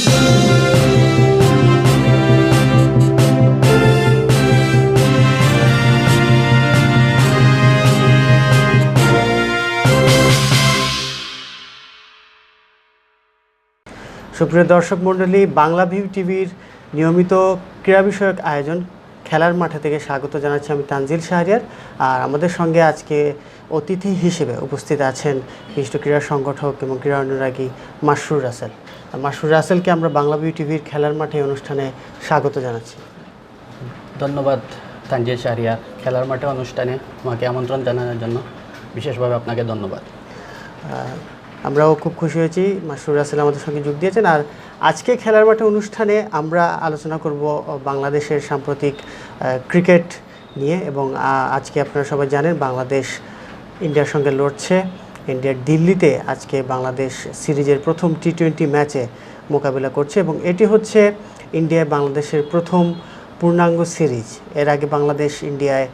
সুপ্রিয় দর্শক মণ্ডলী, বাংলা ভিউ টিভির নিয়মিত ক্রীড়া বিষয়ক আয়োজন খেলার মাঠে থেকে স্বাগত জানাচ্ছি আমি তানজিল শাহরিয়ার। আর আমাদের সঙ্গে আজকে অতিথি হিসেবে উপস্থিত আছেন বিশিষ্ট ক্রীড়া সংগঠক এবং ক্রীড়া অনুরাগী মাসরুর রাসেল। মাসরুর রাসেলকে আমরা বাংলা ভিউ টিভির খেলার মাঠে অনুষ্ঠানে স্বাগত জানাচ্ছি। ধন্যবাদ তানজিল শাহরিয়ার, খেলার মাঠে অনুষ্ঠানে আমাকে আমন্ত্রণ জানানোর জন্য বিশেষভাবে আপনাকে ধন্যবাদ। আমরাও খুব খুশি হয়েছি মাসরুর রাসেল আমাদের সঙ্গে যোগ দিয়েছেন। আর আজকে খেলার মাঠে অনুষ্ঠানে আমরা আলোচনা করব বাংলাদেশের সাম্প্রতিক ক্রিকেট নিয়ে। এবং আজকে আপনারা সবাই জানেন বাংলাদেশ ইন্ডিয়ার সঙ্গে লড়ছে। ইন্ডিয়ার দিল্লিতে আজকে বাংলাদেশ সিরিজের প্রথম টি-20 ম্যাচে মোকাবিলা করছে এবং এটি হচ্ছে ইন্ডিয়ায় বাংলাদেশের প্রথম পূর্ণাঙ্গ সিরিজ। এর আগে বাংলাদেশ ইন্ডিয়ায়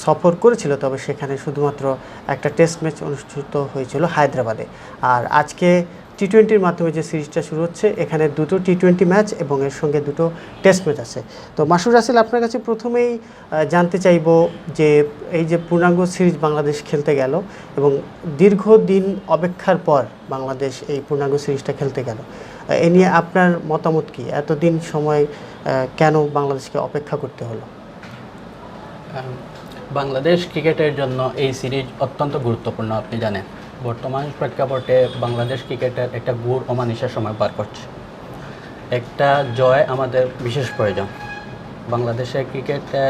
সফর করেছিল, তবে সেখানে শুধুমাত্র একটা টেস্ট ম্যাচ অনুষ্ঠিত হয়েছিল হায়দ্রাবাদে। আর আজকে টি-20-র মাধ্যমে যে সিরিজটা শুরু হচ্ছে, এখানে দুটো টি-20 ম্যাচ এবং এর সঙ্গে দুটো টেস্ট ম্যাচ আছে। তো মাসুর রাসেল, আপনার কাছে প্রথমেই জানতে চাইব যে এই যে পূর্ণাঙ্গ সিরিজ বাংলাদেশ খেলতে গেল এবং দীর্ঘদিন অপেক্ষার পর বাংলাদেশ এই পূর্ণাঙ্গ সিরিজটা খেলতে গেল, এ নিয়ে আপনার মতামত কি? এতদিন সময় কেন বাংলাদেশকে অপেক্ষা করতে হলো? বাংলাদেশ ক্রিকেটের জন্য এই সিরিজ অত্যন্ত গুরুত্বপূর্ণ। আপনি জানেন বর্তমান প্রেক্ষাপটে বাংলাদেশ ক্রিকেটের একটা গুড় অমানিসার সময় পার করছে। একটা জয় আমাদের বিশেষ প্রয়োজন। বাংলাদেশের ক্রিকেটে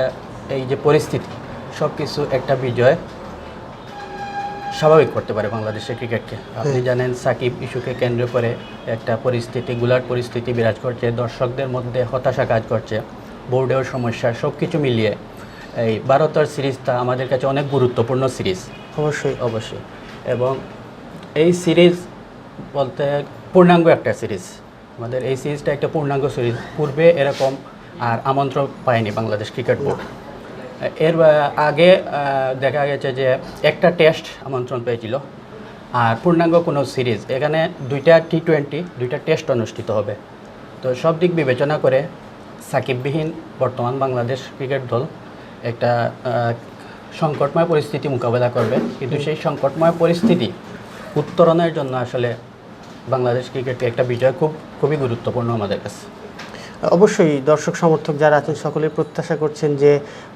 এই যে পরিস্থিতি, সব কিছু একটা বিজয় স্বাভাবিক করতে পারে বাংলাদেশের ক্রিকেটকে। আপনি জানেন সাকিব ইস্যুকে কেন্দ্র করে একটা পরিস্থিতি, গুলাট পরিস্থিতি বিরাজ করছে, দর্শকদের মধ্যে হতাশা কাজ করছে, বোর্ডেও সমস্যা, সব কিছু মিলিয়ে এই ভারতের সিরিজটা আমাদের কাছে অনেক গুরুত্বপূর্ণ সিরিজ। অবশ্যই এবং এই সিরিজ বলতে পূর্ণাঙ্গ একটা সিরিজ। আমাদের এই সিরিজটা একটা পূর্ণাঙ্গ সিরিজ। পূর্বে এরকম আর আমন্ত্রণ পায়নি বাংলাদেশ ক্রিকেট বোর্ড। এর আগে দেখা গেছে যে একটা টেস্ট আমন্ত্রণ পেয়েছিল, আর পূর্ণাঙ্গ কোনো সিরিজ এখানে দুইটা টি-20 দুইটা টেস্ট অনুষ্ঠিত হবে। তো সব দিক বিবেচনা করে সাকিববিহীন বর্তমান বাংলাদেশ ক্রিকেট দল একটা সংকটময় পরিস্থিতি মোকাবেলা করবে। কিন্তু সেই সংকটময় পরিস্থিতি উত্তরণের জন্য আসলে বাংলাদেশ ক্রিকেটে একটা বিজয় খুবই গুরুত্বপূর্ণ আমাদের কাছে। অবশ্যই দর্শক সমর্থক যারা আছেন সকলে প্রত্যাশা করছেন যে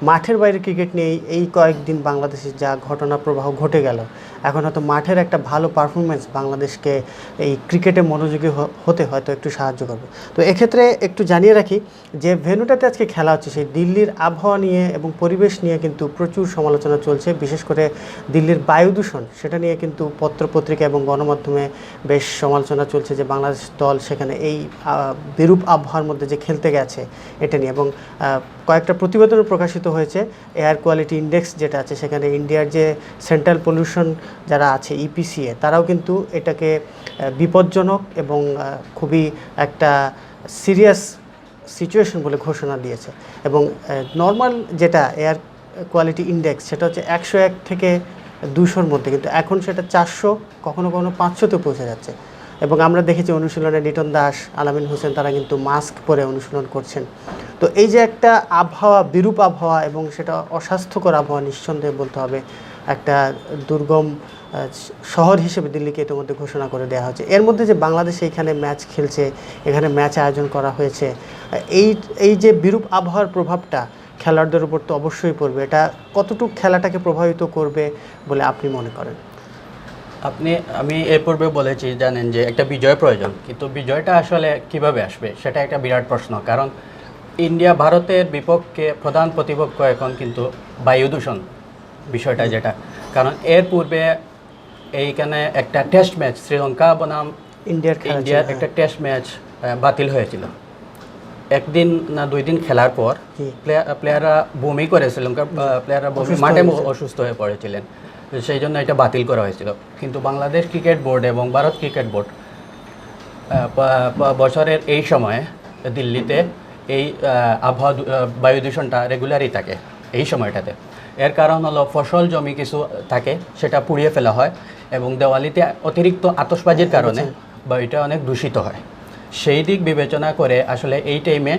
মাঠের বাইরে ক্রিকেট নিয়ে এই কয়েকদিন বাংলাদেশের যা ঘটনা প্রবাহ ঘটে গেল, এখন হয়তো মাঠের একটা ভালো পারফরমেন্স বাংলাদেশকে এই ক্রিকেটে মনোযোগী হতে হয়তো একটু সাহায্য করবে। তো এক্ষেত্রে একটু জানিয়ে রাখি যে ভেন্যুটাতে আজকে খেলা হচ্ছে সেই দিল্লির আবহাওয়া নিয়ে এবং পরিবেশ নিয়ে কিন্তু প্রচুর সমালোচনা চলছে। বিশেষ করে দিল্লির বায়ু দূষণ, সেটা নিয়ে কিন্তু পত্রপত্রিকা এবং গণমাধ্যমে বেশ সমালোচনা চলছে যে বাংলাদেশ দল সেখানে এই বিরূপ আবহাওয়ার মধ্যে যে খেলতে গেছে এটা নিয়ে। এবং কয়েকটা প্রতিবেদনও প্রকাশিত হয়েছে। এয়ার কোয়ালিটি ইন্ডেক্স যেটা আছে, সেখানে ইন্ডিয়ার যে সেন্ট্রাল পলিউশন যারা আছে ইপিসিএ, তারাও কিন্তু এটাকে বিপজ্জনক এবং খুবই একটা সিরিয়াস সিচুয়েশন বলে ঘোষণা দিয়েছে। এবং নর্মাল যেটা এয়ার কোয়ালিটি ইন্ডেক্স, সেটা হচ্ছে 101 থেকে 200-র মধ্যে, কিন্তু এখন সেটা 400, কখনো কখনো 500-তে পৌঁছে যাচ্ছে। এবং আমরা দেখেছি অনুশীলনে লিটন দাস, আলামিন হোসেন তারা কিন্তু মাস্ক পরে অনুশীলন করছেন। তো এই যে একটা আবহাওয়া, বিরূপ আবহাওয়া এবং সেটা অস্বাস্থ্যকর আবহাওয়া, নিঃসন্দেহে বলতে হবে একটা দুর্গম শহর হিসেবে দিল্লিকে ইতিমধ্যে ঘোষণা করে দেওয়া হয়েছে। এর মধ্যে যে বাংলাদেশ এইখানে ম্যাচ খেলছে, এখানে ম্যাচ আয়োজন করা হয়েছে, এই যে বিরূপ আবহাওয়ার প্রভাবটা খেলোয়াড়দের উপর তো অবশ্যই পড়বে। এটা কতটুকু খেলাটাকে প্রভাবিত করবে বলে আপনি মনে করেন? আমি এর পূর্বে বলেছি, জানেন যে একটা বিজয় প্রয়োজন, কিন্তু বিজয়টা আসলে কিভাবে আসবে সেটা একটা বিরাট প্রশ্ন। কারণ ইন্ডিয়া ভারতের বিপক্ষে প্রধান প্রতিপক্ষ এখন কিন্তু বায়ু দূষণ বিষয়টা যেটা। কারণ এর পূর্বে এইখানে একটা টেস্ট ম্যাচ শ্রীলঙ্কা বনাম ইন্ডিয়ার একটা টেস্ট ম্যাচ বাতিল হয়েছিল। একদিন না 2 দিন খেলার পর প্লেয়াররা বমি করে, শ্রীলঙ্কার প্লেয়াররা মাঠে অসুস্থ হয়ে পড়েছিলেন। সেই জন্য এটা বাতিল করা হয়েছিল। কিন্তু বাংলাদেশ ক্রিকেট বোর্ড এবং ভারত ক্রিকেট বোর্ড বছরের এই সময়ে দিল্লিতে এই আবহাওয়া বায়ু দূষণটা রেগুলারই থাকে এই সময়টাতে। এর কারণ হলো ফসল জমি কিছু থাকে, সেটা পুড়িয়ে ফেলা হয় এবং দেওয়ালিতে অতিরিক্ত আতশবাজির কারণে বায়ুটা অনেক দূষিত হয়। সেই দিক বিবেচনা করে আসলে এই টাইমে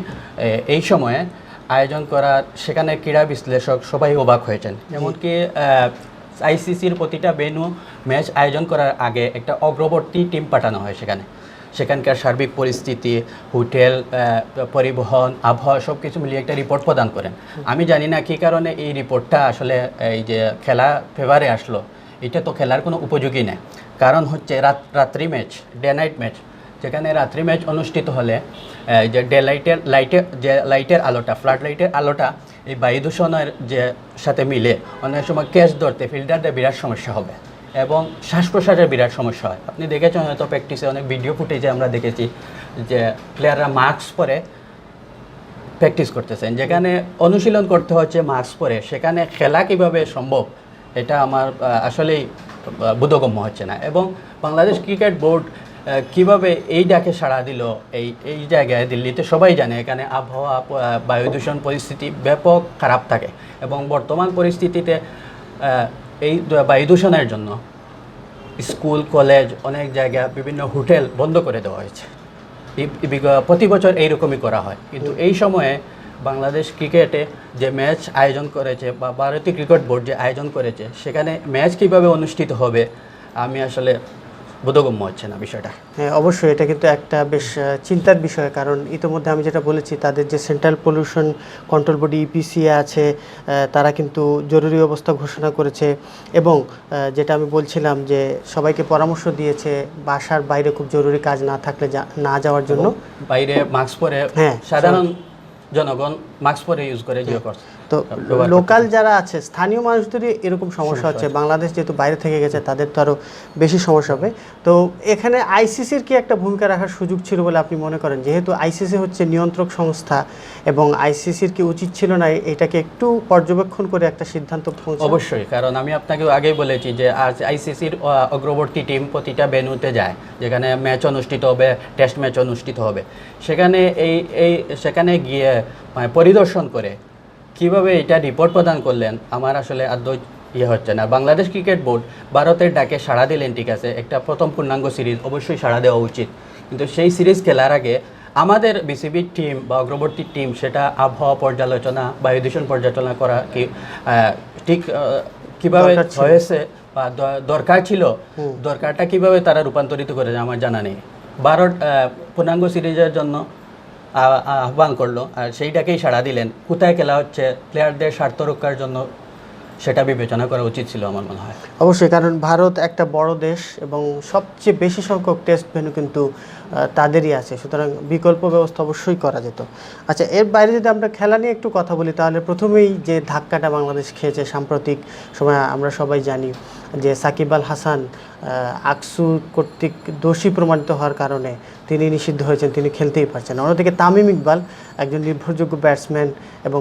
এই সময়ে আয়োজন করার সেখানে ক্রীড়া বিশ্লেষক সবাই অবাক হয়েছেন। এমনকি আইসিসির প্রতিটা ভেন্যু ম্যাচ আয়োজন করার আগে একটা অগ্রবর্তী টিম পাঠানো হয় সেখানকার সার্বিক পরিস্থিতি, হোটেল, পরিবহন, আবহাওয়া সব কিছু মিলিয়ে একটা রিপোর্ট প্রদান করেন। আমি জানি না কী কারণে এই রিপোর্টটা আসলে এই যে খেলা ফেভারে আসলো, এটা তো খেলার কোনো উপযোগী নেই। কারণ হচ্ছে রাত্রি ম্যাচ, ডে নাইট ম্যাচ, যেখানে রাত্রি ম্যাচ অনুষ্ঠিত হলে যে ডে লাইটের আলোটা, ফ্লাড লাইটের আলোটা এই বায়ু দূষণের যে সাথে মিলে অনেক সময় ক্যাচ ধরতে ফিল্ডারদের বিরাট সমস্যা হবে এবং শ্বাস প্রশ্বাসের বিরাট সমস্যা হয়। আপনি দেখেছেন হয়তো প্র্যাকটিসে অনেক ভিডিও ফুটেজে আমরা দেখেছি যে প্লেয়াররা মাস্ক পরে প্র্যাকটিস করতেছেন, যেখানে অনুশীলন করতে হচ্ছে মাস্ক পরে, সেখানে খেলা কিভাবে সম্ভব এটা আমার আসলেই বোধগম্য হচ্ছে না। এবং বাংলাদেশ ক্রিকেট বোর্ড কিভাবে এই ডাকে সাড়া দিল এই জায়গায়, দিল্লিতে সবাই জানে এখানে আবহাওয়া, বায়ু দূষণ পরিস্থিতি ব্যাপক খারাপ থাকে এবং বর্তমান পরিস্থিতিতে এই বায়ু দূষণের জন্য স্কুল, কলেজ, অনেক জায়গা, বিভিন্ন হোটেল বন্ধ করে দেওয়া হয়েছে। প্রতি বছর এইরকমই করা হয়, কিন্তু এই সময়ে বাংলাদেশ ক্রিকেটে যে ম্যাচ আয়োজন করেছে বা ভারতীয় ক্রিকেট বোর্ড যে আয়োজন করেছে, সেখানে ম্যাচ কীভাবে অনুষ্ঠিত হবে আমি আসলে বোধগম্য হচ্ছে না বিষয়টা। হ্যাঁ, অবশ্যই এটা কিন্তু একটা বেশ চিন্তার বিষয়, কারণ ইতিমধ্যে আমি যেটা বলেছি তাদের যে সেন্ট্রাল পলিউশন কন্ট্রোল বডি ইপিসিএ আছে, তারা কিন্তু জরুরি অবস্থা ঘোষণা করেছে এবং যেটা আমি বলছিলাম যে সবাইকে পরামর্শ দিয়েছে বাসার বাইরে খুব জরুরি কাজ না থাকলে না যাওয়ার জন্য। বাইরে মাস্ক পরে, হ্যাঁ, সাধারণ জনগণ মাস্ক পরে ইউজ করে জিও করছে। তো লোকাল যারা আছে, স্থানীয় মানুষদেরই এরকম সমস্যা হচ্ছে। বাংলাদেশ যেহেতু বাইরে থেকে গেছে তাদের তো আরও বেশি সমস্যা হবে। তো এখানে আইসিসির কি একটা ভূমিকা রাখার সুযোগ ছিল বলে আপনি মনে করেন? যেহেতু আইসিসি হচ্ছে নিয়ন্ত্রক সংস্থা এবং আইসিসির কি উচিত ছিল না এটাকে একটু পর্যবেক্ষণ করে একটা সিদ্ধান্ত পৌঁছানো? অবশ্যই, কারণ আমি আপনাকে আগেই বলেছি যে আজ আইসিসির অগ্রবর্তী টিম প্রতিটা ভেন্যুতে যায়, যেখানে ম্যাচ অনুষ্ঠিত হবে, টেস্ট ম্যাচ অনুষ্ঠিত হবে, সেখানে গিয়ে পরিদর্শন করে কিভাবে এটা রিপোর্ট প্রদান করলেন আমার আসলে আদৌ হচ্ছে না। বাংলাদেশ ক্রিকেট বোর্ড ভারতের ডাকে সাড়া দিলেন, ঠিক আছে, একটা প্রথম পূর্ণাঙ্গ সিরিজ অবশ্যই সাড়া দেওয়া উচিত, কিন্তু সেই সিরিজ খেলার আগে আমাদের বিসিবির টিম বা অগ্রবর্তী টিম সেটা আবহাওয়া পর্যালোচনা, বায়ু দূষণ পর্যালোচনা করা কি ঠিক কীভাবে হয়েছে বা দরকার ছিল, দরকারটা কিভাবে তারা রূপান্তরিত করেছে আমার জানা নেই। ভারত পূর্ণাঙ্গ সিরিজের জন্য আহ্বান করলো আর সেইটাকেই সাড়া দিলেন। কোথায় খেলা হচ্ছে, প্লেয়ারদের স্বার্থ রক্ষার জন্য সেটা বিবেচনা করা উচিত ছিল আমার মনে হয়। অবশ্যই, কারণ ভারত একটা বড় দেশ এবং সবচেয়ে বেশি সংখ্যক টেস্ট ভেন্যু কিন্তু তাদেরই আছে, সুতরাং বিকল্প ব্যবস্থা অবশ্যই করা যেত। আচ্ছা, এর বাইরে যদি আমরা খেলা নিয়ে একটু কথা বলি, তাহলে প্রথমেই যে ধাক্কাটা বাংলাদেশ খেয়েছে সাম্প্রতিক সময় আমরা সবাই জানি যে সাকিব আল হাসান আকসু কর্তৃক দোষী প্রমাণিত হওয়ার কারণে তিনি নিষিদ্ধ হয়েছেন, তিনি খেলতেই পারছেন। অন্যদিকে তামিম ইকবাল একজন নির্ভরযোগ্য ব্যাটসম্যান এবং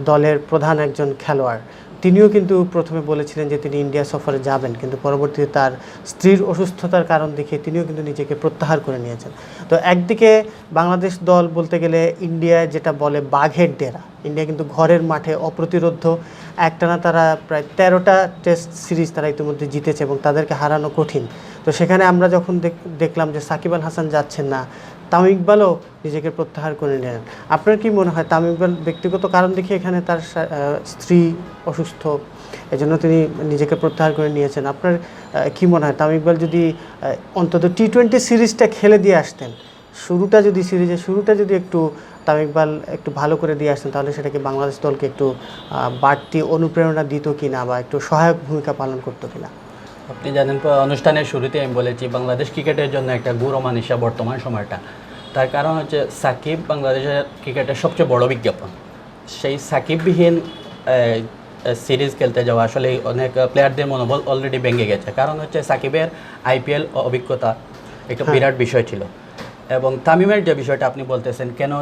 দলের প্রধান একজন খেলোয়াড়, তিনিও কিন্তু প্রথমে বলেছিলেন যে তিনি ইন্ডিয়া সফরে যাবেন, কিন্তু পরবর্তীতে তার স্ত্রীর অসুস্থতার কারণ দেখিয়ে তিনিও কিন্তু নিজেকে প্রত্যাহার করে নিয়েছেন। তো একদিকে বাংলাদেশ দল বলতে গেলে ইন্ডিয়া যেটা বলে বাঘের ডেরা, ইন্ডিয়া কিন্তু ঘরের মাঠে অপ্রতিরোধ্য, একটানা তারা প্রায় 13টা টেস্ট সিরিজ তারা ইতিমধ্যে জিতেছে এবং তাদেরকে হারানো কঠিন। তো সেখানে আমরা যখন দেখলাম যে সাকিব আল হাসান যাচ্ছেন না, তামিম ইকবালও নিজেকে প্রত্যাহার করে নিলেন, আপনার কি মনে হয় তামিম ইকবাল ব্যক্তিগত কারণ দেখে এখানে তার স্ত্রী অসুস্থ এজন্য তিনি নিজেকে প্রত্যাহার করে নিয়েছেন? আপনার কি মনে হয় তামিম ইকবাল যদি অন্তত টি-20 সিরিজটা খেলে দিয়ে আসতেন, সিরিজের শুরুটা যদি একটু তামিম ইকবাল একটু ভালো করে দিয়ে আসতেন, তাহলে সেটাকে বাংলাদেশ দলকে একটু বাড়তি অনুপ্রেরণা দিত কিনা বা একটু সহায়ক ভূমিকা পালন করতো কিনা? আপনি জানেন, অনুষ্ঠানের শুরুতে আমি বলেছি বাংলাদেশ ক্রিকেটের জন্য একটা গুরু মানিসা বর্তমান সময়টা। তার কারণ হচ্ছে সাকিব বাংলাদেশের ক্রিকেটের সবচেয়ে বড় বিজ্ঞাপন। সেই সাকিববিহীন সিরিজ খেলতে যাওয়া আসলে অনেক প্লেয়ারদের মনোবল অলরেডি ভেঙে গেছে। কারণ হচ্ছে সাকিবের আইপিএল অভিজ্ঞতা একটা বিরাট বিষয় ছিল এবং তামিমের যে বিষয়টা আপনি বলতেছেন কেন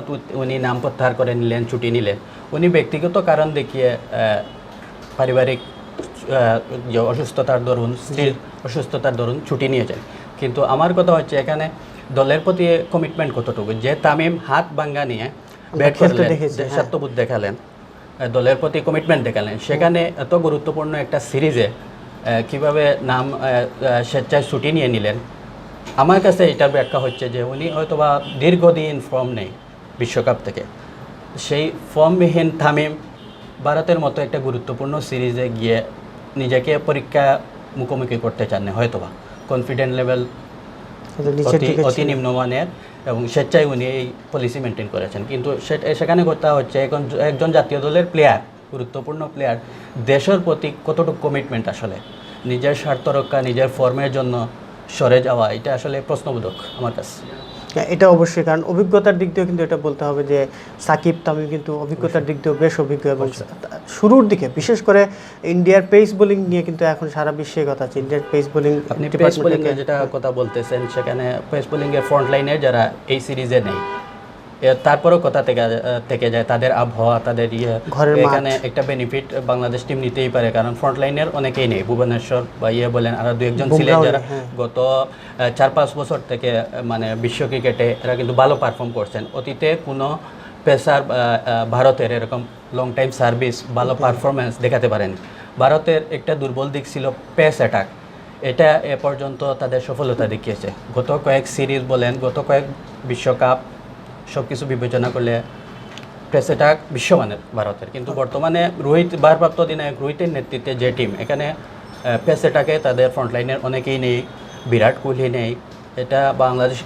উনি নাম প্রত্যাহার করে নিলেন, ছুটি নিলেন, উনি ব্যক্তিগত কারণ দেখিয়ে পারিবারিক যে অসুস্থতার দরুন, স্ত্রীর অসুস্থতার দরুন ছুটি নিয়েছেন। কিন্তু আমার কথা হচ্ছে এখানে দলের প্রতি কমিটমেন্ট কতটুকু, যে তামিম হাত ভাঙ্গা নিয়ে ব্যাট করলেন, দেশাত্মবোধ দেখালেন, দলের প্রতি কমিটমেন্ট দেখালেন, সেখানে এত গুরুত্বপূর্ণ একটা সিরিজে কিভাবে নাম স্বেচ্ছায় ছুটি নিয়ে নিলেন, আমার কাছে এটার ব্যাখ্যা হচ্ছে যে উনি হয়তোবা দীর্ঘদিন ফর্ম নেই বিশ্বকাপ থেকে, সেই ফর্মবিহীন তামিম ভারতের মতো একটা গুরুত্বপূর্ণ সিরিজে গিয়ে নিজেকে পরীক্ষা মুখোমুখি করতে চান না হয়তোবা, কনফিডেন্ট লেভেল অতি নিম্নমানের, এবং স্বেচ্ছায় উনি এই পলিসি মেনটেন করেছেন। কিন্তু সেখানে কথা হচ্ছে এখন একজন জাতীয় দলের প্লেয়ার, গুরুত্বপূর্ণ প্লেয়ার, দেশের প্রতি কতটুকু কমিটমেন্ট আসলে, নিজের স্বার্থ রক্ষা, নিজের ফর্মের জন্য সরে যাওয়া, এটা আসলে প্রশ্নবোধক আমার কাছে। এটা অবশ্যই, কারণ অভিজ্ঞতার দিক দিয়েও কিন্তু এটা বলতে হবে যে সাকিব তামিম কিন্তু অভিজ্ঞতার দিক দিয়েও বেশ অভিজ্ঞ, এবং শুরুর দিকে বিশেষ করে ইন্ডিয়ার পেস বোলিং নিয়ে কিন্তু এখন সারা বিশ্বে কথা আছে। ইন্ডিয়ার পেস বোলিং, আপনি পেস বোলিং এর যেটা কথা বলতেছেন, সেখানে পেস বোলিং এর ফ্রন্ট লাইনের যারা এই সিরিজে নেই, তারপরেও কথা থেকে যায় তাদের আবহাওয়া, তাদের এখানে একটা বেনিফিট বাংলাদেশ টিম নিতেই পারে, কারণ ফ্রন্ট লাইনের অনেকেই নেই, ভুবনেশ্বর বা বলেন, আর দু একজন ছিলেন যারা গত 4-5 বছর থেকে মানে বিশ্ব ক্রিকেটে এরা কিন্তু ভালো পারফর্ম করছেন। অতীতে কোনো পেসার ভারতের এরকম লং টাইম সার্ভিস ভালো পারফরমেন্স দেখাতে পারেন। ভারতের একটা দুর্বল দিক ছিল পেস অ্যাটাক, এটা এ পর্যন্ত তাদের সফলতা দেখিয়েছে। গত কয়েক সিরিজ বলেন, গত কয়েক বিশ্বকাপ সব কিছু বিবেচনা করলে পেস অ্যাটাক বিশ্বমানের ভারতের, কিন্তু বর্তমানে রোহিত, ভারপ্রাপ্ত অধিনায়ক রোহিতের নেতৃত্বে যে টিম, এখানে পেস অ্যাটাকে তাদের ফ্রন্টলাইনের অনেকেই নেই, বিরাট কোহলি নেই। এটা বাংলাদেশ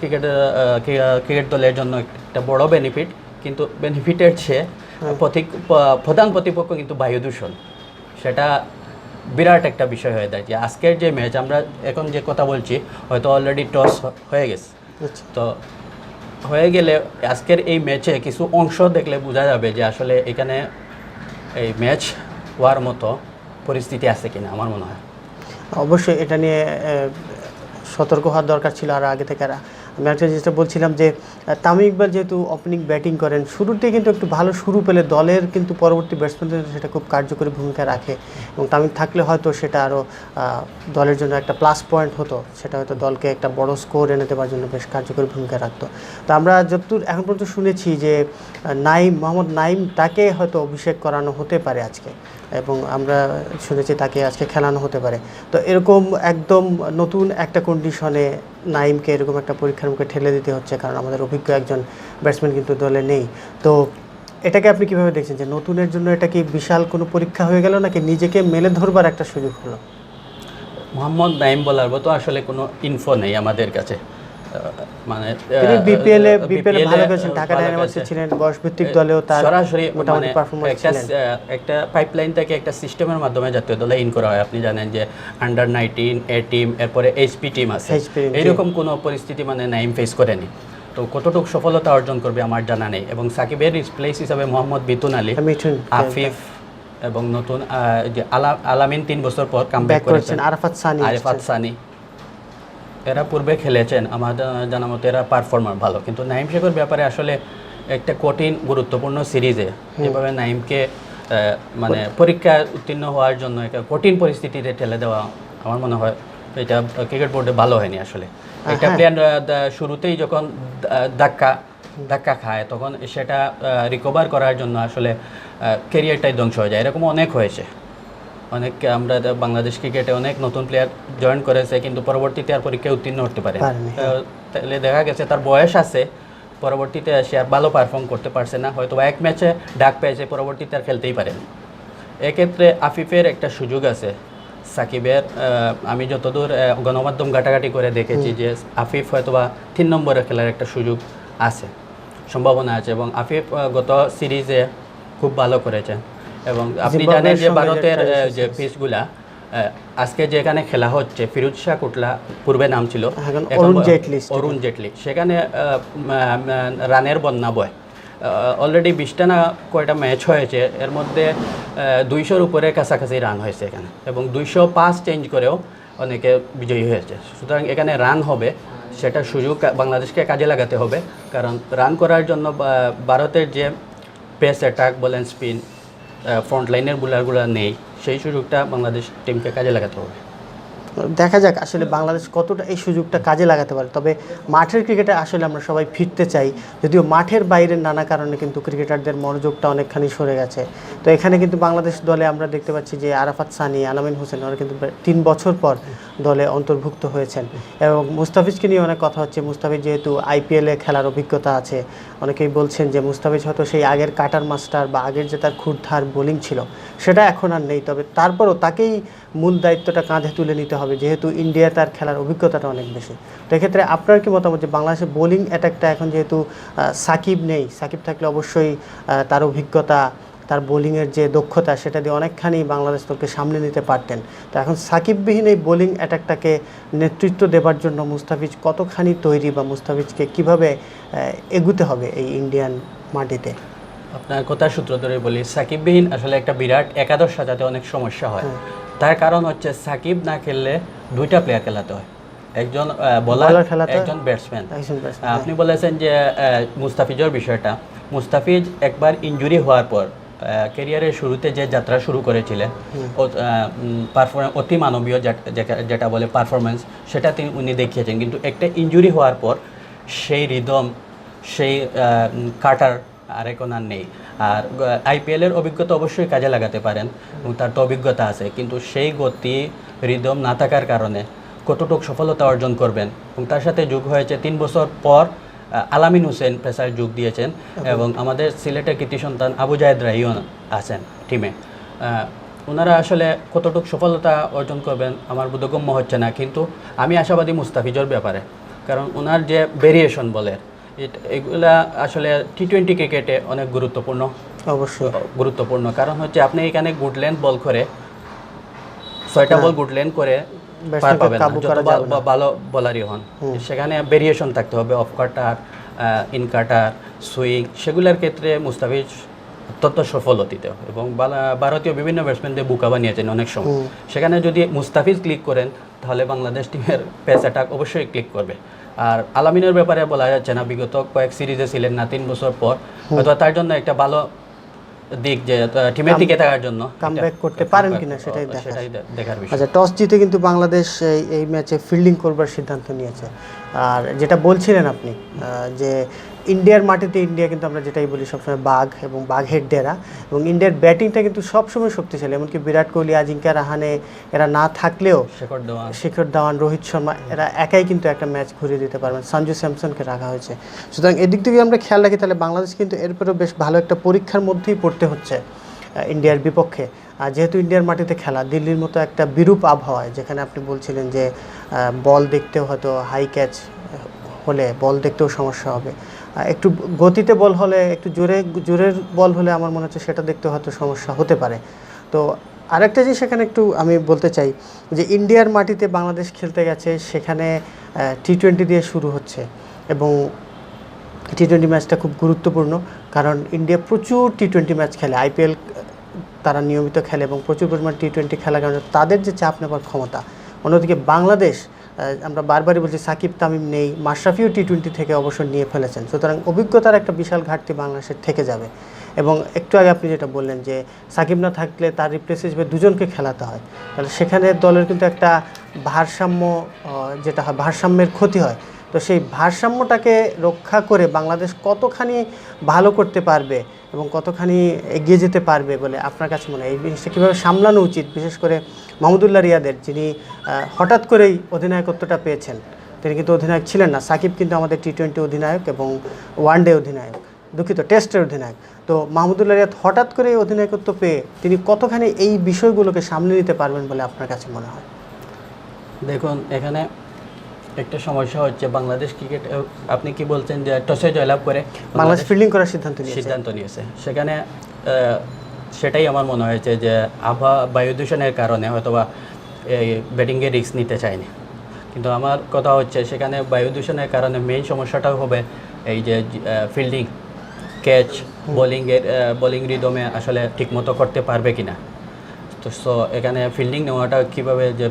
ক্রিকেট দলের জন্য একটা বড় বেনিফিট, কিন্তু বেনিফিটের চেয়ে প্রধান প্রতিপক্ষ কিন্তু বায়ু দূষণ, সেটা বিরাট একটা বিষয় হয়ে যায়। যে আজকের যে ম্যাচ, আমরা এখন যে কথা বলছি, হয়তো অলরেডি টস হয়ে গেছে, তো হয়ে গেলে আজকের এই ম্যাচে কিছু অংশ দেখলে বোঝা যাবে যে আসলে এখানে এই ম্যাচ হওয়ার মতো পরিস্থিতি আছে কিনা। আমার মনে হয় অবশ্যই এটা নিয়ে সতর্ক হওয়ার দরকার ছিল আর আগে থেকে। আমি একটা জিনিসটা বলছিলাম যে তামিম ইকবাল যেহেতু ওপেনিং ব্যাটিং করেন, শুরুতে কিন্তু একটু ভালো শুরু পেলে দলের কিন্তু পরবর্তী ব্যাটসম্যানদের সেটা খুব কার্যকরী ভূমিকা রাখে, এবং তামিম থাকলে হয়তো সেটা আরও দলের জন্য একটা প্লাস পয়েন্ট হতো, সেটা হয়তো দলকে একটা বড় স্কোর এনে দেওয়ার জন্য বেশ কার্যকরী ভূমিকা রাখতো। তো আমরা যতদূর এখন পর্যন্ত শুনেছি যে মোহাম্মদ নাইম, তাকে হয়তো অভিষেক করানো হতে পারে আজকে, এবং আমরা শুনেছি তাকে আজকে খেলানো হতে পারে। তো এরকম একদম নতুন একটা কন্ডিশনে নাইমকে এরকম একটা পরীক্ষার মুখে ঠেলে দিতে হচ্ছে, কারণ আমাদের অভিজ্ঞ একজন ব্যাটসম্যান কিন্তু দলে নেই। তো এটাকে আপনি কীভাবে দেখছেন, যে নতুনের জন্য এটা কি বিশাল কোনো পরীক্ষা হয়ে গেল, নাকি নিজেকে মেলে ধরবার একটা সুযোগ হলো? মোহাম্মদ নাইম বলার মতো আসলে কোনো ইনফো নেই আমাদের কাছে। মানে বিপিএলে ভালো করেছেন, ঢাকা ডায়নামাইটস ছিলেন, বয়সভিত্তিক দলেও তার সরাসরি মোটামুটি পারফরম্যান্স ছিলেন। একটা পাইপলাইন থেকে একটা সিস্টেমের মাধ্যমে জাতীয় দলে ইন করা হয়। আপনি জানেন যে আন্ডার-19 এ টিম, এরপরে এইচপি টিম আছে, এইরকম কোনো পরিস্থিতি মানে নাইম ফেস করেনি। তো কতটুকু সফলতা অর্জন করবে আমার জানা নেই। এবং সাকিবের রিপ্লেস হিসাবে মোহাম্মদ মিথুন আলী, আফিফ এবং নতুন যে আলামিন 3 বছর পর কামব্যাক করেছেন, আরাফাত সানি, এরা পূর্বে খেলেছেন, আমার জানা মতো এরা পারফর্মার ভালো। কিন্তু নাইম শেখের ব্যাপারে আসলে একটা কঠিন গুরুত্বপূর্ণ সিরিজে যেভাবে নাইমকে মানে পরীক্ষা উত্তীর্ণ হওয়ার জন্য একটা কঠিন পরিস্থিতিতে ঠেলে দেওয়া, আমার মনে হয় এটা ক্রিকেট বোর্ডে ভালো হয়নি আসলে। একটা প্লেয়ার শুরুতেই যখন ধাক্কা খায়, তখন সেটা রিকভার করার জন্য আসলে ক্যারিয়ারটাই ধ্বংস হয়ে যায়। এরকম অনেক হয়েছে, অনেক আমরা বাংলাদেশ ক্রিকেটে অনেক নতুন প্লেয়ার জয়েন করেছে, কিন্তু পরবর্তীতে আর পরীক্ষায় উত্তীর্ণ হতে পারে। তাহলে দেখা গেছে তার বয়স আছে, পরবর্তীতে সে আর ভালো পারফর্ম করতে পারছে না, হয়তো এক ম্যাচে ডাক পেয়েছে, পরবর্তীতে আর খেলতেই পারেন। এক্ষেত্রে আফিফের একটা সুযোগ আছে, সাকিবের আমি যতদূর গণমাধ্যম ঘাটাঘাটি করে দেখেছি যে আফিফ হয়তোবা 3 নম্বরে খেলার একটা সুযোগ আছে, সম্ভাবনা আছে। এবং আফিফ গত সিরিজে খুব ভালো করেছেন। এবং আপনি জানেন যে ভারতের যে পিচগুলা আজকে যেখানে খেলা হচ্ছে, ফিরোজ শাহ কোটলা পূর্বে নাম ছিল, অরুণ জেটলি, সেখানে রানের বন্যা বয়। অলরেডি 20টা না কয়টা ম্যাচ হয়েছে, এর মধ্যে 200-র উপরে কাছাকাছি রান হয়েছে এখানে, এবং 205 চেঞ্জ করেও অনেকে বিজয়ী হয়েছে। সুতরাং এখানে রান হবে, সেটা সুযোগ বাংলাদেশকে কাজে লাগাতে হবে, কারণ রান করার জন্য ভারতের যে পেস অ্যাটাক বলেন, স্পিন, ফ্রন্ট লাইনের বোলারগুলো নেই, সেই সুযোগটা বাংলাদেশ টিমকে কাজে লাগাতে হবে। দেখা যাক আসলে বাংলাদেশ কতটা এই সুযোগটা কাজে লাগাতে পারে। তবে মাঠের ক্রিকেটে আসলে আমরা সবাই ফিরতে চাই, যদিও মাঠের বাইরের নানা কারণে কিন্তু ক্রিকেটারদের মনোযোগটা অনেকখানি সরে গেছে। তো এখানে কিন্তু বাংলাদেশ দলে আমরা দেখতে পাচ্ছি যে আরাফাত সানি, আলামিন হোসেন ওরা কিন্তু 3 বছর পর দলে অন্তর্ভুক্ত হয়েছেন। এবং মুস্তাফিজকে নিয়ে অনেক কথা হচ্ছে। মুস্তাফিজ যেহেতু আইপিএলে খেলার অভিজ্ঞতা আছে, অনেকেই বলছেন যে মুস্তাফিজ হয়তো সেই আগের কাটার মাস্টার বা আগের যে তার ক্ষুরধার বোলিং ছিল সেটা এখন আর নেই। তবে তারপরও তাকেই মূল দায়িত্বটা কাঁধে তুলে নিতে হবে, যেহেতু ইন্ডিয়া তার খেলার অভিজ্ঞতাটা অনেক বেশি। তো এক্ষেত্রে আপনার কি মতামত যে বাংলাদেশের বোলিং অ্যাটাকটা এখন যেহেতু সাকিব নেই, সাকিব থাকলে অবশ্যই তার অভিজ্ঞতা, তার বোলিংয়ের যে দক্ষতা সেটা দিয়ে অনেকখানি বাংলাদেশ দলকে সামনে নিতে পারতেন। তো এখন সাকিববিহীন এই বোলিং অ্যাটাকটাকে নেতৃত্ব দেবার জন্য মুস্তাফিজ কতখানি তৈরি, বা মুস্তাফিজকে কিভাবে এগুতে হবে এই ইন্ডিয়ান মাটিতে? আপনার কথার সূত্র ধরে বলি, সাকিববিহীন আসলে একটা বিরাট একাদশ সাজাতে অনেক সমস্যা হয়। তার কারণ হচ্ছে সাকিব না খেললে দুইটা প্লেয়ার খেলাতে হয়, একজন বোলার, একজন ব্যাটসম্যান। আপনি বলেছেন যে মুস্তাফিজের বিষয়টা, মুস্তাফিজ একবার ইনজুরি হওয়ার পর ক্যারিয়ারের শুরুতে যে যাত্রা শুরু করেছিলেন, অতি মানবীয় যেটা বলে পারফরমেন্স, সেটা উনি দেখিয়েছেন। কিন্তু একটা ইনজুরি হওয়ার পর সেই রিদম, সেই কাটার আর এখন আর নেই। আর আইপিএলের অভিজ্ঞতা অবশ্যই কাজে লাগাতে পারেন এবং তার তো অভিজ্ঞতা আছে, কিন্তু সেই গতি, রিদম না থাকার কারণে কতটুকু সফলতা অর্জন করবেন। এবং তার সাথে যোগ হয়েছে 3 বছর পর আলামিন হোসেন পেসার যোগ দিয়েছেন, এবং আমাদের সিলেটের কৃতি সন্তান আবু জায়েদ রাহিও আছেন টিমে। ওনারা আসলে কতটুকু সফলতা অর্জন করবেন আমার বোধগম্য হচ্ছে না, কিন্তু আমি আশাবাদী মুস্তাফিজের ব্যাপারে। কারণ ওনার যে ভেরিয়েশন বলে এগুলা আসলে টি-20 ক্রিকেটে অনেক গুরুত্বপূর্ণ, অবশ্যই গুরুত্বপূর্ণ। কারণ হচ্ছে আপনি এখানে গুড লেন্থ বল করে 6টা বল গুড লেন্থ করে পার পাবেন না, যত ভালো বোলারই হন। সেখানে ভেরিয়েশন থাকতে হবে, of cutter, in cutter, swing, সেগুলোর ক্ষেত্রে মুস্তাফিজ অত্যন্ত সফল অতীত এবং ভারতীয় বিভিন্ন ব্যাটসম্যানদের বুকা বানিয়েছেন অনেক সময়। সেখানে যদি মুস্তাফিজ ক্লিক করেন তাহলে বাংলাদেশ টিমের পেস অ্যাটাক অবশ্যই ক্লিক করবে। আর আলামিনের ব্যাপারে বলা যাচ্ছে না, বিগত কয়েক সিরিজে ছিলেন না 3 বছর পর, হয়তো তার জন্য একটা ভালো দিক যে টিমে টিকে থাকার জন্য কামব্যাক করতে পারেন কিনা সেটাই দেখার বিষয়। আচ্ছা, টস জিতে কিন্তু বাংলাদেশ এই ম্যাচে ফিল্ডিং করবার সিদ্ধান্ত নিয়েছে। আর যেটা বলছিলেন আপনি যে ইন্ডিয়ার মাটিতে ইন্ডিয়া কিন্তু আমরা যেটাই বলি সবসময় বাঘ এবং বাঘের ডেরা, এবং ইন্ডিয়ার ব্যাটিংটা কিন্তু সবসময় শক্তিশালী। এমনকি বিরাট কোহলি, আজিঙ্ক্য রাহানে এরা না থাকলেও শেখর ধাওয়ান, রোহিত শর্মা এরা একাই কিন্তু একটা ম্যাচ ঘুরিয়ে দিতে পারবেন। সঞ্জু স্যামসনকে রাখা হয়েছে। সুতরাং এদিক থেকে আমরা খেয়াল রাখি তাহলে বাংলাদেশ কিন্তু এরপরেও বেশ ভালো একটা পরীক্ষার মধ্যেই পড়তে হচ্ছে ইন্ডিয়ার বিপক্ষে। আর যেহেতু ইন্ডিয়ার মাটিতে খেলা, দিল্লির মতো একটা বিরূপ আবহাওয়ায়, যেখানে আপনি বলছিলেন যে বল দেখতেও হয়তো হাই ক্যাচ হলে বল দেখতেও সমস্যা হবে, একটু গতিতে বল হলে, একটু জোরের বল হলে আমার মনে হচ্ছে সেটা দেখতে হয়তো সমস্যা হতে পারে। তো আরেকটা জিনিস সেখানে একটু আমি বলতে চাই যে ইন্ডিয়ার মাটিতে বাংলাদেশ খেলতে গেছে, সেখানে টি-20 দিয়ে শুরু হচ্ছে এবং টি-20 ম্যাচটা খুব গুরুত্বপূর্ণ। কারণ ইন্ডিয়া প্রচুর টি-20 ম্যাচ খেলে, আইপিএল তারা নিয়মিত খেলে এবং প্রচুর পরিমাণ টি-20 খেলার কারণে তাদের যে চাপ নেবার ক্ষমতা। অন্যদিকে বাংলাদেশ, আমরা বারবারই বলছি সাকিব তামিম নেই, মাশরাফিও টি-20 থেকে অবসর নিয়ে ফেলেছেন। সুতরাং অভিজ্ঞতার একটা বিশাল ঘাটতি বাংলাদেশের থেকে যাবে। এবং একটু আগে আপনি যেটা বললেন যে সাকিব না থাকলে তার রিপ্লেস হিসেবে দুজনকে খেলাতে হয়, তাহলে সেখানে দলের কিন্তু একটা ভারসাম্য, যেটা হয় ভারসাম্যের ক্ষতি হয়। তো সেই ভারসাম্যটাকে রক্ষা করে বাংলাদেশ কতখানি ভালো করতে পারবে এবং কতখানি এগিয়ে যেতে পারবে বলে আপনার কাছে মনে হয়? এই জিনিসটা কীভাবে সামলানো উচিত, বিশেষ করে মাহমুদুল্লাহ রিয়াদের, যিনি হঠাৎ করেই অধিনায়কত্বটা পেয়েছেন। তিনি কিন্তু অধিনায়ক ছিলেন না। সাকিব কিন্তু আমাদের টি-20 অধিনায়ক এবং ওয়ানডে অধিনায়ক, টেস্টের অধিনায়ক। তো মাহমুদুল্লাহ রিয়াদ হঠাৎ করে অধিনায়কত্ব পেয়ে তিনি কতখানি এই বিষয়গুলোকে সামলে নিতে পারবেন বলে আপনার কাছে মনে হয়? দেখুন, এখানে একটা সমস্যা হচ্ছে বাংলাদেশ ক্রিকেট, আপনি কি বলছেন যে টসে জয়লাভ করে বাংলাদেশ ফিল্ডিং করার সিদ্ধান্ত নিয়েছে, সেখানে সেটাই আমার মনে হয়েছে যে বায়ু দূষণের কারণে হয়তোবা এই ব্যাটিংয়ে রিস্ক নিতে চায়নি। কিন্তু আমার কথা হচ্ছে সেখানে বায়ু দূষণের কারণে মেইন সমস্যাটাও হবে এই যে ফিল্ডিং, ক্যাচ, বোলিং রিদমে আসলে ঠিকমতো করতে পারবে কিনা। তো সো এখানে ফিল্ডিং নেওয়াটা কীভাবে যে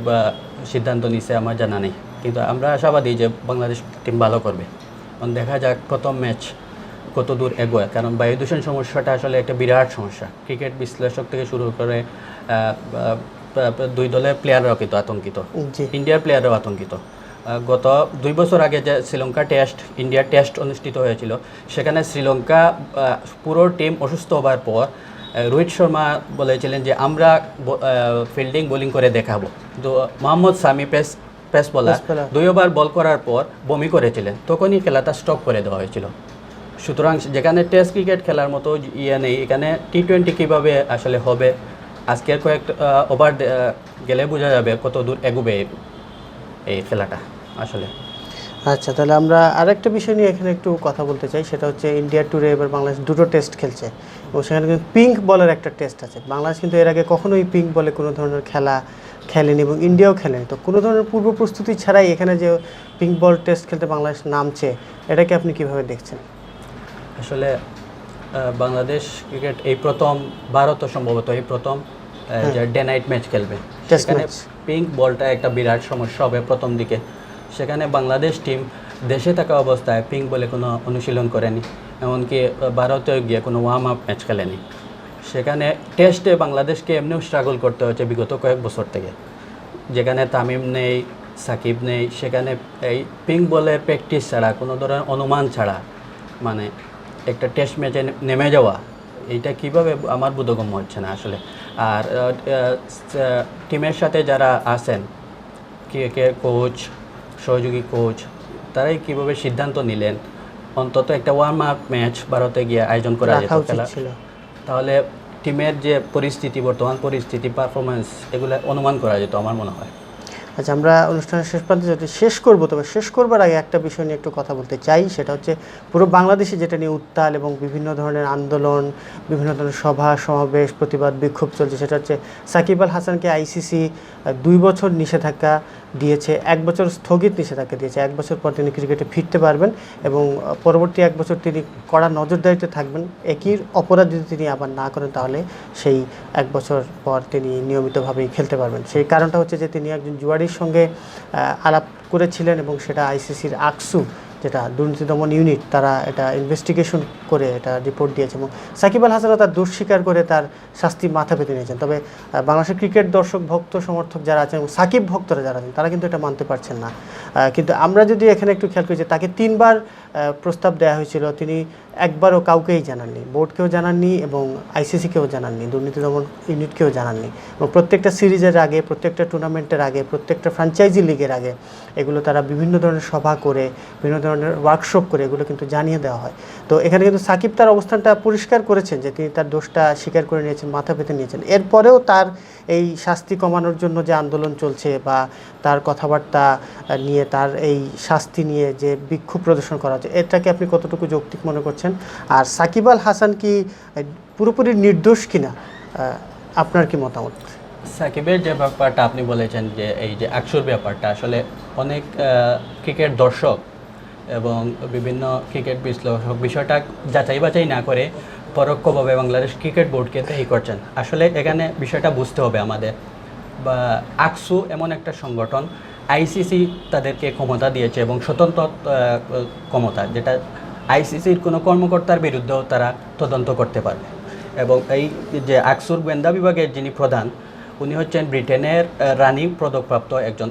সিদ্ধান্ত নিছে আমার জানা নেই, কিন্তু আমরা আশাবাদী যে বাংলাদেশ টিম ভালো করবে। দেখা যাক প্রথম ম্যাচ কত দূর এগোয়, কারণ বায়ু দূষণ সমস্যাটা আসলে একটা বিরাট সমস্যা। ক্রিকেট বিশ্লেষক থেকে শুরু করে দুই দলের প্লেয়াররাও কিন্তু আতঙ্কিত, জি ইন্ডিয়ার প্লেয়াররাও আতঙ্কিত। গত 2 বছর আগে যে শ্রীলঙ্কা টেস্ট, ইন্ডিয়ার টেস্ট অনুষ্ঠিত হয়েছিল, সেখানে শ্রীলঙ্কা পুরো টিম অসুস্থ হওয়ার পর রোহিত শর্মা বলেছিলেন যে আমরা ফিল্ডিং বোলিং করে দেখাবো। তো Mohammad Shami pace bowler Pace bowler। 2 over ball করার পর বমি করেছিলেন, তখনই খেলাটা স্টপ করে দেওয়া হয়েছিল। সুতরাং যেখানে টেস্ট ক্রিকেট খেলার মতো ইয়ে নেই, এখানে টি-20 কীভাবে আসলে হবে, আজকের কয়েক ওভার গেলে বোঝা যাবে কত দূর এগোবে এই খেলাটা আসলে। আচ্ছা, তাহলে আমরা আরেকটা বিষয় নিয়ে এখানে একটু কথা বলতে চাই, সেটা হচ্ছে ইন্ডিয়া ট্যুরে এবার বাংলাদেশ 2টো টেস্ট খেলছে এবং সেখানে কিন্তু পিঙ্ক বলের একটা টেস্ট আছে। বাংলাদেশ কিন্তু এর আগে কখনোই পিঙ্ক বলে কোনো ধরনের খেলা খেলেনি এবং ইন্ডিয়াও খেলেনি। তো কোনো ধরনের পূর্ব প্রস্তুতি ছাড়াই এখানে যে পিঙ্ক বল টেস্ট খেলতে বাংলাদেশ নামছে, এটাকে আপনি কীভাবে দেখছেন? আসলে বাংলাদেশ ক্রিকেট এই প্রথম, ভারতও সম্ভবত এই প্রথম যে ডে নাইট ম্যাচ খেলবে, Test সেখানে match। পিঙ্ক বলটা একটা বিরাট সমস্যা হবে প্রথম দিকে। সেখানে বাংলাদেশ টিম দেশে থাকা অবস্থায় পিঙ্ক বলে কোনো অনুশীলন করেনি, এমনকি ভারতে গিয়ে কোনো ওয়ার্ম আপ ম্যাচ খেলেনি। সেখানে টেস্টে বাংলাদেশকে এমনিও স্ট্রাগল করতে হচ্ছে বিগত কয়েক বছর থেকে, যেখানে তামিম নেই, সাকিব নেই, সেখানে এই পিঙ্ক বলের প্র্যাকটিস ছাড়া, কোনো ধরনের অনুমান ছাড়া মানে একটা টেস্ট ম্যাচে নেমে যাওয়া, এইটা কিভাবে আমার বোধগম্য হচ্ছে না আসলে। আর টিমের সাথে যারা আছেন, কে কোচ, সহযোগী কোচ, তারাই কিভাবে সিদ্ধান্ত নিলেন অন্তত একটা ওয়ার্ম আপ ম্যাচ ভারতে গিয়ে আয়োজন করা যেত, রাখা উচিত খেলা, ছিল। তাহলে টিমের যে পরিস্থিতি, বর্তমান পরিস্থিতি, পারফরমেন্স, এগুলো অনুমান করা যেত আমার মনে হয়। আচ্ছা, আমরা অনুষ্ঠানের শেষ প্রান্তে যদি শেষ করবো, তবে শেষ করবার আগে একটা বিষয় নিয়ে একটু কথা বলতে চাই, সেটা হচ্ছে পুরো বাংলাদেশে যেটা নিয়ে উত্তাল এবং বিভিন্ন ধরনের আন্দোলন, বিভিন্ন ধরনের সভা সমাবেশ, প্রতিবাদ, বিক্ষোভ চলছে, সেটা হচ্ছে সাকিব আল হাসানকে আইসিসি 2 বছর নিষেধাজ্ঞা দিয়েছে, 1 বছর স্থগিত নিষেধাজ্ঞা দিয়েছে। 1 বছর পর তিনি ক্রিকেটে ফিরতে পারবেন এবং পরবর্তী 1 বছর তিনি কড়া নজরদারিতে থাকবেন। একই অপরাধ যদি তিনি আবার না করেন, তাহলে সেই 1 বছর পর তিনি নিয়মিতভাবেই খেলতে পারবেন। সেই কারণটা হচ্ছে যে তিনি একজন জুয়ারির সঙ্গে আলাপ করেছিলেন এবং সেটা আইসিসির আকসু, যেটা দুর্নীতি দমন ইউনিট, তারা এটা ইনভেস্টিগেশন করে এটা রিপোর্ট দিয়েছে এবং সাকিব আল হাসানও তার দোষ স্বীকার করে তার শাস্তি মাথা পেতে নিয়েছেন। তবে বাংলাদেশের ক্রিকেট দর্শক, ভক্ত, সমর্থক যারা আছেন এবং সাকিব ভক্তরা যারা আছেন, তারা কিন্তু এটা মানতে পারছেন না। কিন্তু আমরা যদি এখানে একটু খেয়াল করি যে তাকে 3 বার প্রস্তাব দেওয়া হয়েছিল, তিনি একবারও কাউকেই জানাননি, বোর্ডকেও জানাননি এবং আইসিসিকেও জানাননি, দুর্নীতি দমন ইউনিটকেও জানাননি। এবং প্রত্যেকটা সিরিজের আগে, প্রত্যেকটা টুর্নামেন্টের আগে, প্রত্যেকটা ফ্র্যাঞ্চাইজি লিগের আগে এগুলো তারা বিভিন্ন ধরনের সভা করে, বিভিন্ন ধরনের ওয়ার্কশপ করে এগুলো কিন্তু জানিয়ে দেওয়া হয়। তো এখানে কিন্তু সাকিব তার অবস্থানটা পরিষ্কার করেছেন যে তিনি তার দোষটা স্বীকার করে নিয়েছেন, মাথা পেতে নিয়েছেন। এরপরেও তার এই শাস্তি কমানোর জন্য যে আন্দোলন চলছে বা তার কথাবার্তা নিয়ে, তার এই শাস্তি নিয়ে যে বিক্ষোভ প্রদর্শন করা হচ্ছে, এটাকে আপনি কতটুকু যৌক্তিক মনে করছেন? আর সাকিব আল হাসান কি পুরোপুরি নির্দোষ কিনা, আপনার কি মতামত? সাকিবের যে ব্যাপারটা আপনি বলেছেন, যে এই যে আকসুর ব্যাপারটা, আসলে অনেক ক্রিকেট দর্শক এবং বিভিন্ন ক্রিকেট বিশ্লেষক বিষয়টা যাচাই বাছাই না করে পরোক্ষভাবে বাংলাদেশ ক্রিকেট বোর্ডকে দায়ী করছেন। আসলে এখানে বিষয়টা বুঝতে হবে আমাদের, বা আকসু এমন একটা সংগঠন, আইসিসি তাদেরকে ক্ষমতা দিয়েছে এবং স্বতন্ত্র ক্ষমতা, যেটা আইসিসির কোনো কর্মকর্তার বিরুদ্ধেও তারা তদন্ত করতে পারবে। এবং এই যে আকসুর গোয়েন্দা বিভাগের যিনি প্রধান, উনি হচ্ছেন ব্রিটেনের রানী পদকপ্রাপ্ত একজন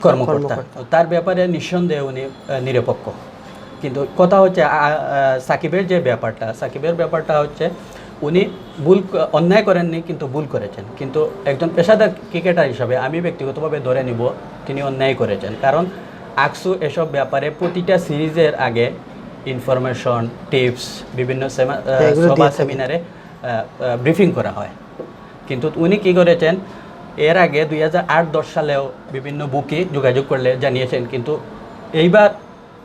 কর্মকর্তা। তার ব্যাপারে নিঃসন্দেহে উনি নিরপেক্ষ। কিন্তু কথা হচ্ছে সাকিবের যে ব্যাপারটা, সাকিবের ব্যাপারটা হচ্ছে উনি অন্যায় করেননি, কিন্তু ভুল করেছেন। কিন্তু একজন পেশাদার ক্রিকেটার হিসাবে আমি ব্যক্তিগতভাবে ধরে নিব তিনি অন্যায় করেছেন, কারণ আকসু এসব ব্যাপারে প্রতিটা সিরিজের আগে ইনফরমেশন, টিপস, বিভিন্ন সভা সেমিনারে ব্রিফিং করা হয়। কিন্তু উনি কী করেছেন, এর আগে 2008-10 সালেও বিভিন্ন বুকে যোগাযোগ করলে জানিয়েছেন, কিন্তু এইবার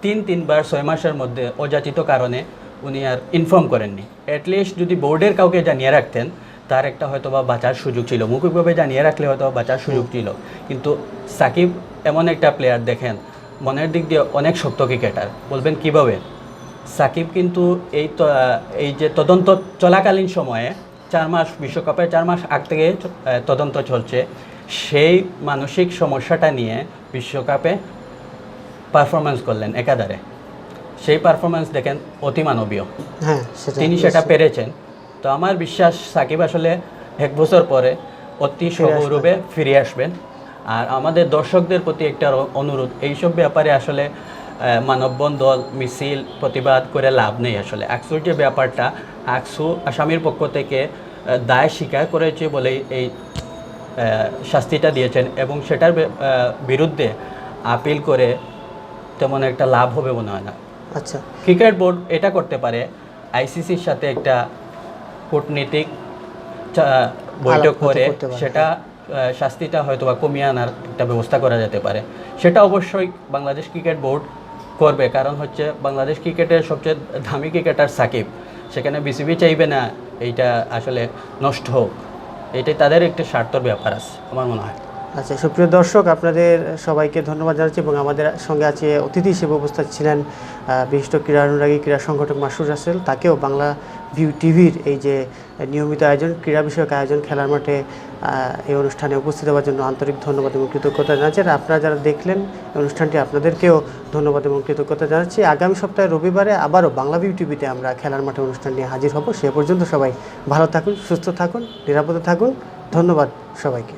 3বার 6 মাসের মধ্যে অযাচিত কারণে উনি আর ইনফর্ম করেননি। অ্যাটলিস্ট যদি বোর্ডের কাউকে জানিয়ে রাখতেন, তার একটা হয়তো বা বাঁচার সুযোগ ছিল, মৌখিকভাবে জানিয়ে রাখলে হয়তো বাঁচার সুযোগ ছিল। কিন্তু সাকিব এমন একটা প্লেয়ার, দেখেন মনের দিক দিয়ে অনেক শক্ত ক্রিকেটার, বলবেন কিভাবে? সাকিব কিন্তু এই যে তদন্ত চলাকালীন সময়ে 4 মাস, বিশ্বকাপের 4 মাস আগ থেকে তদন্ত চলছে, সেই মানসিক সমস্যাটা নিয়ে বিশ্বকাপে পারফরমেন্স করলেন একাধারে। সেই পারফরমেন্স দেখেন অতিমানবীয়, তিনি সেটা পেরেছেন। তো আমার বিশ্বাস সাকিব আসলে 1 বছর পরে অতি সগৌরবে ফিরে আসবেন। আর আমাদের দর্শকদের প্রতি একটা অনুরোধ, এইসব ব্যাপারে আসলে মানববন্ধন মিছিল প্রতিবাদ করে লাভ নেই। আসলে আকসুর যে ব্যাপারটা, আকসু আসামির পক্ষ থেকে দায় স্বীকার করেছে বলেই এই শাস্তিটা দিয়েছেন, এবং সেটার বিরুদ্ধে আপিল করে তেমন একটা লাভ হবে মনে হয় না। আচ্ছা, ক্রিকেট বোর্ড এটা করতে পারে, আইসিসির সাথে একটা কূটনীতিক বৈঠক করে করতে পারে। সেটা শাস্তিটা হয়তো বা কমিয়ে আনার একটা ব্যবস্থা করা যেতে পারে। সেটা অবশ্যই বাংলাদেশ ক্রিকেট বোর্ড করবে, কারণ হচ্ছে বাংলাদেশ ক্রিকেটের সবচেয়ে দামি ক্রিকেটার সাকিব, সেখানে বিসিবি চাইবে না এইটা আসলে নষ্ট হোক। এটাই তাদের একটা স্বার্থর ব্যাপার আছে আমার মনে হয়। আচ্ছা, সুপ্রিয় দর্শক, আপনাদের সবাইকে ধন্যবাদ জানাচ্ছি, এবং আমাদের সঙ্গে আছে অতিথি হিসেবে উপস্থিত ছিলেন বিশিষ্ট ক্রীড়া অনুরাগী ক্রীড়া সংগঠক মাসুর রাসেল। তাকেও বাংলা ভিউ টিভির এই যে নিয়মিত আয়োজন, ক্রীড়া বিষয়ক আয়োজন, খেলার মাঠে এই অনুষ্ঠানে উপস্থিত হওয়ার জন্য আন্তরিক ধন্যবাদ এবং কৃতজ্ঞতা জানাচ্ছি। আর আপনারা যারা দেখলেন এই অনুষ্ঠানটি, আপনাদেরকেও ধন্যবাদ এবং কৃতজ্ঞতা জানাচ্ছি। আগামী সপ্তাহে রবিবারে আবারও বাংলা ভিউ টিভিতে আমরা খেলার মাঠে অনুষ্ঠান নিয়ে হাজির হব। সে পর্যন্ত সবাই ভালো থাকুন, সুস্থ থাকুন, নিরাপদে থাকুন। ধন্যবাদ সবাইকে।